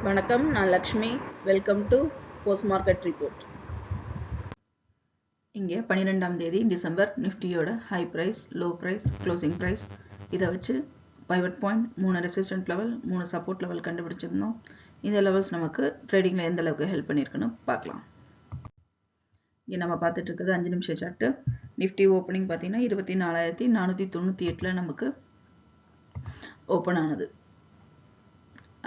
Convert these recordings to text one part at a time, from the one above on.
வணக்கம், நான் Lakshmi. Welcome to post market report. இங்கே 12ஆம் தேதி டிசம்பர் நிஃப்டியோட high price, low price, closing price இதை வச்சு pivot point, 3 resistant level, 3 support level கண்டுபிடிச்சிருந்தோம். இந்த லெவல்ஸ் நமக்கு ட்ரேடிங்கில் எந்த அளவுக்கு ஹெல்ப் பண்ணியிருக்குன்னு பார்க்கலாம். இங்கே நம்ம பார்த்துட்டு இருக்கிறது 5 நிமிஷ சார்ட்டு. நிஃப்டி ஓப்பனிங் பார்த்தீங்கன்னா 24,498 நமக்கு ஓப்பன் ஆனது.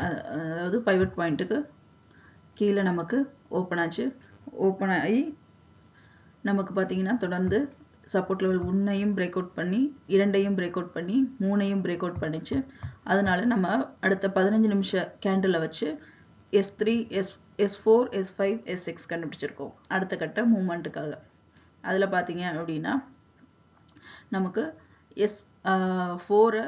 அதாவது பைவட் பாயிண்ட்டுக்கு கீழே நமக்கு ஓப்பன் ஆச்சு. ஓப்பன் ஆகி நமக்கு பார்த்தீங்கன்னா தொடர்ந்து சப்போர்ட் லெவல் 1ஐயும் பிரேக் அவுட் பண்ணி, 2ஐயும் பிரேக் அவுட் பண்ணி, 3ஐயும் பிரேக் அவுட் பண்ணிச்சு. அதனால நம்ம அடுத்த 15 நிமிஷ கேண்டில் வச்சு S3, S4, S5, S6 கண்டுபிடிச்சிருக்கோம் அடுத்த கட்ட மூவ்மெண்ட்டுக்காக. அதில் பார்த்தீங்க அப்படின்னா நமக்கு S4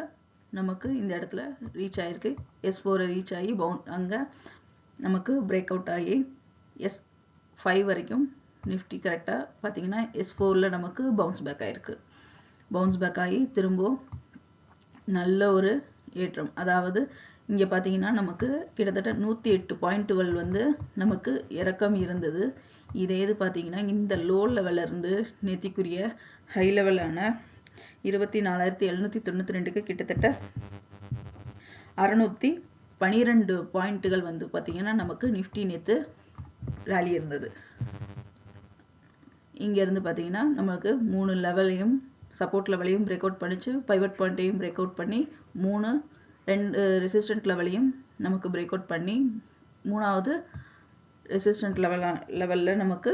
நமக்கு இந்த இடத்துல ரீச் ஆகிருக்கு. S4 ரீச் ஆகி அங்கே நமக்கு பிரேக் அவுட் ஆகி S5 வரைக்கும் நிஃப்டி கரெக்டாக பார்த்தீங்கன்னா S4ல் நமக்கு பவுன்ஸ் பேக் ஆகிருக்கு. பவுன்ஸ் பேக் ஆகி திரும்ப நல்ல ஒரு ஏற்றம். அதாவது இங்கே பார்த்தீங்கன்னா நமக்கு கிட்டத்தட்ட 108 பாயிண்ட்டுகள் வந்து நமக்கு இறக்கம் இருந்தது. இதே இது பார்த்தீங்கன்னா இந்த லோ லெவலிருந்து நேத்திக்குரிய ஹை லெவலான 24,792க்கு கிட்டத்தட்ட 612 பாயிண்ட்டுகள் வந்து பார்த்தீங்கன்னா நமக்கு நிஃப்டி நேற்று ரேலி இருந்தது. இங்கேருந்து பார்த்தீங்கன்னா நமக்கு 3 லெவலையும் சப்போர்ட் லெவலையும் பிரேக் அவுட் பண்ணிச்சு. பைவட் பாயிண்ட்டையும் பிரேக் அவுட் பண்ணி 2 ரெசிஸ்டன்ட் லெவலையும் நமக்கு பிரேக் அவுட் பண்ணி 3வது ரெசிஸ்டன்ட் லெவலில் நமக்கு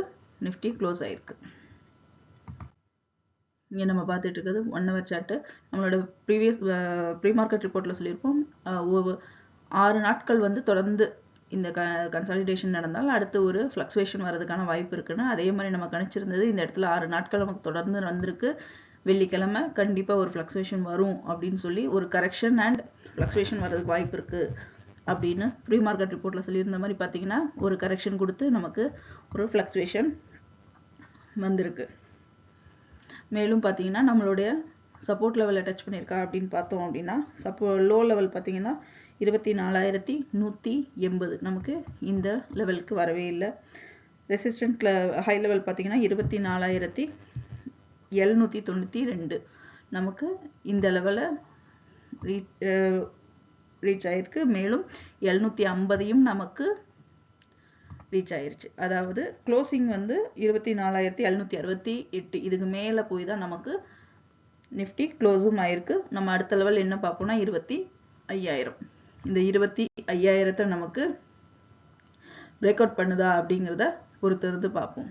நிஃப்டி க்ளோஸ் ஆகிருக்கு. இங்கே நம்ம பார்த்துட்டு இருக்கிறது 1 ஹவர் சார்ட்டு. நம்மளோட ப்ரீ மார்க்கெட் ரிப்போர்ட்டில் சொல்லியிருப்போம் 6 நாட்கள் வந்து தொடர்ந்து இந்த கன்சாலிடேஷன் நடந்தால் அடுத்து ஒரு ஃப்ளக்சுவேஷன் வரதுக்கான வாய்ப்பு இருக்குன்னு. அதே மாதிரி நம்ம கணிச்சிருந்தது. இந்த இடத்துல 6 நாட்கள் நமக்கு தொடர்ந்து வந்திருக்கு. வெள்ளிக்கிழமை கண்டிப்பாக ஒரு ஃப்ளக்சுவேஷன் வரும் அப்படின்னு சொல்லி, ஒரு கரெக்ஷன் அண்ட் ஃப்ளக்சுவேஷன் வரதுக்கு வாய்ப்பு இருக்குது அப்படின்னு ப்ரீ மார்க்கெட் ரிப்போர்ட்டில் சொல்லியிருந்த மாதிரி பார்த்தீங்கன்னா ஒரு கரெக்ஷன் கொடுத்து நமக்கு ஒரு ஃப்ளக்சுவேஷன் வந்திருக்கு. மேலும் பார்த்தீங்கன்னா நம்மளுடைய சப்போர்ட் லெவலில் டச் பண்ணியிருக்கா அப்படின்னு பார்த்தோம் அப்படின்னா லோ லெவல் பார்த்தீங்கன்னா 24,180 நமக்கு இந்த லெவலுக்கு வரவே இல்லை. ரெசிஸ்டன்ட் ஹை லெவல் பார்த்தீங்கன்னா 24,792 நமக்கு இந்த லெவலில் ரீச் ஆயிருக்கு. மேலும் 750ஐயும் நமக்கு ரீச் ஆயிருச்சு. அதாவது க்ளோசிங் வந்து 24,768. இதுக்கு மேலே போய் தான் நமக்கு நிஃப்டி க்ளோஸும் ஆயிருக்கு. நம்ம அடுத்த லெவல் என்ன பார்ப்போம்னா 25,000. இந்த 25,000 நமக்கு பிரேக் அவுட் பண்ணுதா அப்படிங்கிறத பொறுத்திருந்து பார்ப்போம்.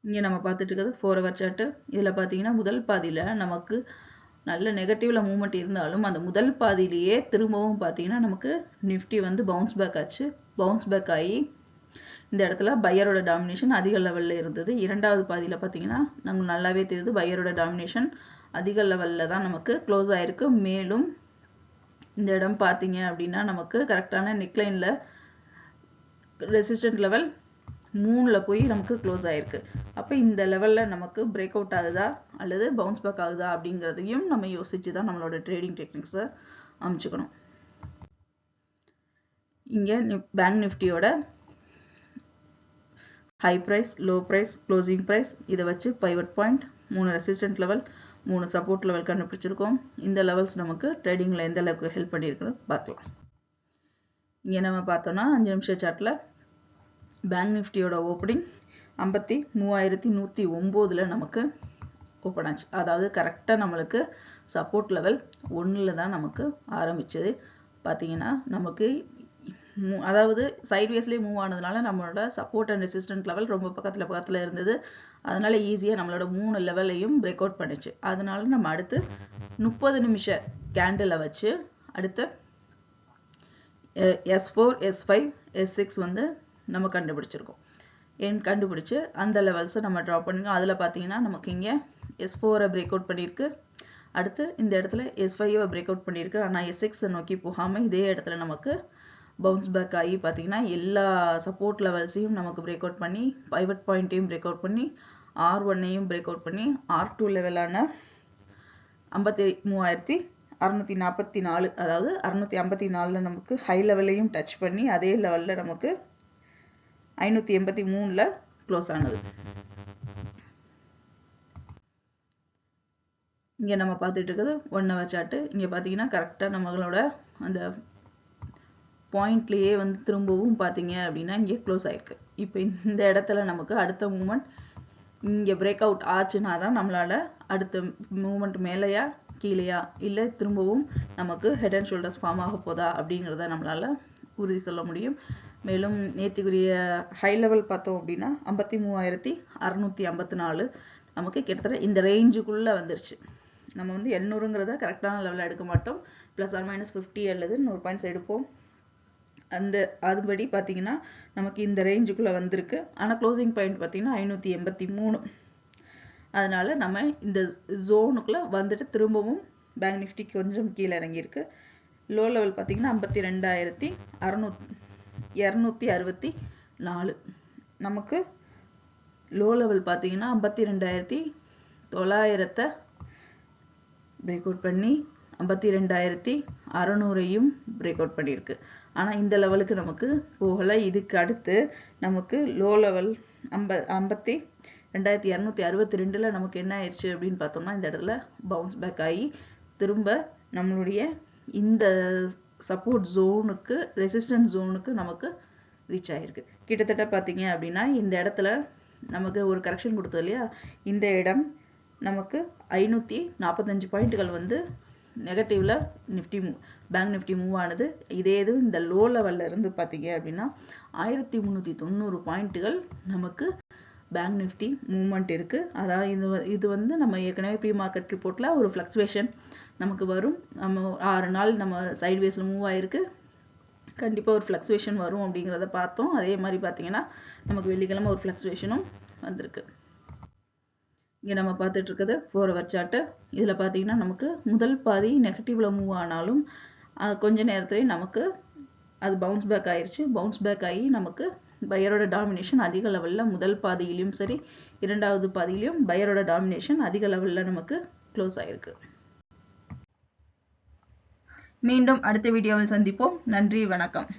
இங்கே நம்ம பார்த்துட்டு இருக்கிறது 4 ஹவர் சார்ட்டு. இதில் பார்த்தீங்கன்னா முதல் பாதியில் நமக்கு நல்ல நெகட்டிவ்ல மூவ்மெண்ட் இருந்தாலும் அந்த முதல் பாதியிலேயே திரும்பவும் பார்த்தீங்கன்னா நமக்கு நிஃப்டி வந்து பவுன்ஸ் பேக் ஆச்சு. பவுன்ஸ் பேக் ஆகி இந்த இடத்துல பையரோட டாமினேஷன் அதிக லெவலில் இருந்தது. இரண்டாவது பாதியில் பார்த்தீங்கன்னா நமக்கு நல்லாவே தெரியுது பையரோட டாமினேஷன் அதிக லெவலில் தான் நமக்கு க்ளோஸ் ஆகிருக்கு. மேலும் இந்த இடம் பார்த்தீங்க அப்படின்னா நமக்கு கரெக்டான நெக்லைனில் ரெசிஸ்டன்ட் லெவல் 3ல் போய் நமக்கு க்ளோஸ் ஆகிருக்கு. அப்போ இந்த லெவலில் நமக்கு பிரேக் அவுட் ஆகுதா அல்லது பவுன்ஸ் பேக் ஆகுதா அப்படிங்கிறதையும் நம்ம யோசிச்சு தான் நம்மளோட ட்ரேடிங் டெக்னிக்ஸை அமைச்சுக்கணும். இங்கே பேங்க் நிஃப்டியோட high price, low price, closing price இதை வச்சு pivot point, 3 resistant level, 3 support level கண்டுபிடிச்சிருக்கோம். இந்த லெவல்ஸ் நமக்கு ட்ரேடிங்கில் எந்த அளவுக்கு ஹெல்ப் பண்ணியிருக்குன்னு பார்க்கலாம். இங்கே நம்ம பார்த்தோம்னா 5 நிமிஷ சார்ட்டில் பேங்க் நிஃப்டியோட ஓப்பனிங் 53,109 நமக்கு ஓப்பன் ஆச்சு. அதாவது கரெக்டாக நம்மளுக்கு சப்போர்ட் லெவல் 1ல் தான் நமக்கு ஆரம்பிச்சது. பார்த்தீங்கன்னா நமக்கு அதாவது சைட்வேஸ்லேயே மூவ் ஆனதுனால நம்மளோட சப்போர்ட் அண்ட் ரெசிஸ்டன்ட் லெவல் ரொம்ப பக்கத்தில் இருந்தது. அதனால ஈஸியாக நம்மளோட 3 லெவலையும் பிரேக் அவுட் பண்ணிச்சு. அதனால நம்ம அடுத்து 30 நிமிஷ கேண்டிலை வச்சு அடுத்து S4, S5, S6 வந்து நம்ம கண்டுபிடிச்சிருக்கோம். கண்டுபிடிச்சு அந்த லெவல்ஸை நம்ம ட்ரா பண்ணிருக்கோம். அதில் பார்த்தீங்கன்னா நமக்கு இங்கே S4 பிரேக் அவுட் பண்ணியிருக்கு. அடுத்து இந்த இடத்துல S5 பிரேக் அவுட் பண்ணியிருக்கு. ஆனால் S6 நோக்கி போகாமல் இதே இடத்துல நமக்கு பவுன்ஸ் பேக் ஆகி பார்த்தீங்கன்னா எல்லா சப்போர்ட் லெவல்ஸையும் நமக்கு பிரேக் அவுட் பண்ணி, பைவட் பாயிண்ட்டையும் பிரேக் அவுட் பண்ணி, R1ஐயும் பிரேக் அவுட் பண்ணி, R2 லெவலான 53,000 644, அதாவது 654 நமக்கு ஹை லெவல்லையும் டச் பண்ணி அதே லெவலில் நமக்கு 583 க்ளோஸ் ஆனது. இங்கே நம்ம பார்த்துட்டு இருக்கிறது 1 hour சார்ட்டு. இங்கே பார்த்தீங்கன்னா கரெக்டாக நம்மளோட அந்த பாயிண்ட்லேயே வந்து திரும்பவும் பார்த்தீங்க அப்படின்னா இங்கே க்ளோஸ் ஆயிருக்கு. இப்போ இந்த இடத்துல நமக்கு அடுத்த மூமெண்ட் இங்கே பிரேக் அவுட் ஆச்சுன்னா தான் நம்மளால் அடுத்த மூமெண்ட் மேலேயா கீழேயா இல்லை திரும்பவும் நமக்கு ஹெட் அண்ட் ஷோல்டர்ஸ் ஃபார்ம் ஆக போதா அப்படிங்கிறத நம்மளால் உறுதி சொல்ல முடியும். மேலும் நேற்றுக்குரிய ஹை லெவல் பார்த்தோம் அப்படின்னா 53,654 நமக்கு கிட்டத்தட்ட இந்த ரேஞ்சுக்குள்ளே வந்துருச்சு. நம்ம வந்து 800ங்கிறத கரெக்டான லெவலில் எடுக்க மாட்டோம். ±50 அல்லது 100 பாயிண்ட்ஸ் எடுப்போம். அதுபடி பார்த்தீங்கன்னா நமக்கு இந்த ரேஞ்சுக்குள்ளே வந்திருக்கு. ஆனால் க்ளோசிங் பாயிண்ட் பார்த்தீங்கன்னா 583. அதனால நம்ம இந்த ஜோனுக்குள்ளே வந்துட்டு திரும்பவும் பேங்க் நிஃப்டி கொஞ்சம் கீழே இறங்கியிருக்கு. லோ லெவல் பார்த்தீங்கன்னா 52,264. நமக்கு லோ லெவல் பார்த்தீங்கன்னா 52,900 பிரேக் அவுட் பண்ணி 52,600 பிரேக் அவுட் பண்ணியிருக்கு. ஆனால் இந்த லெவலுக்கு நமக்கு போகலை. இதுக்கு அடுத்து நமக்கு லோ லெவல் 52,262 நமக்கு என்ன ஆயிடுச்சு அப்படின்னு பார்த்தோம்னா இந்த இடத்துல பவுன்ஸ் பேக் ஆகி திரும்ப நம்மளுடைய இந்த சப்போர்ட் ஜோனுக்கு ரெசிஸ்டன்ஸ் ஜோனுக்கு நமக்கு ரீச் ஆகிருக்கு. கிட்டத்தட்ட பார்த்தீங்க அப்படின்னா இந்த இடத்துல நமக்கு ஒரு கரெக்ஷன் கொடுத்தது இல்லையா, இந்த இடம் நமக்கு 545 பாயிண்ட்டுகள் வந்து நெகட்டிவ்ல பேங்க் நிஃப்டி மூவ் ஆனது. இதே இது இந்த லோ லெவல்ல இருந்து பார்த்தீங்க அப்படின்னா 1390 பாயிண்ட்டுகள் நமக்கு பேங்க் நிஃப்டி மூவ்மெண்ட் இருக்கு. அதாவது இது வந்து நம்ம ஏற்கனவே ப்ரீ மார்க்கெட் ரிப்போர்ட்ல ஒரு ஃப்ளக்சுவேஷன் நமக்கு வரும். நம்ம 6 நாள் நம்ம சைட்வேஸ்ல மூவ் ஆயிருக்கு, கண்டிப்பாக ஒரு ஃப்ளக்சுவேஷன் வரும் அப்படிங்கிறத பார்த்தோம். அதே மாதிரி பார்த்தீங்கன்னா நமக்கு வெள்ளிக்கிழமை ஒரு ஃப்ளக்சுவேஷனும் வந்திருக்கு. இங்கே நம்ம பார்த்துட்டு இருக்கிறது 4 hour சார்ட்டு. இதில் பார்த்தீங்கன்னா நமக்கு முதல் பாதி நெகட்டிவ்ல மூவ் ஆனாலும் கொஞ்ச நேரத்துலேயே நமக்கு அது பவுன்ஸ் பேக் ஆயிடுச்சு. பவுன்ஸ் பேக் ஆகி நமக்கு பையரோட டாமினேஷன் அதிக லெவலில் முதல் பாதியிலையும் சரி இரண்டாவது பாதியிலையும் பையரோட டாமினேஷன் அதிக லெவலில் நமக்கு க்ளோஸ் ஆயிருக்கு. மீண்டும் அடுத்த வீடியோவில் சந்திப்போம். நன்றி, வணக்கம்.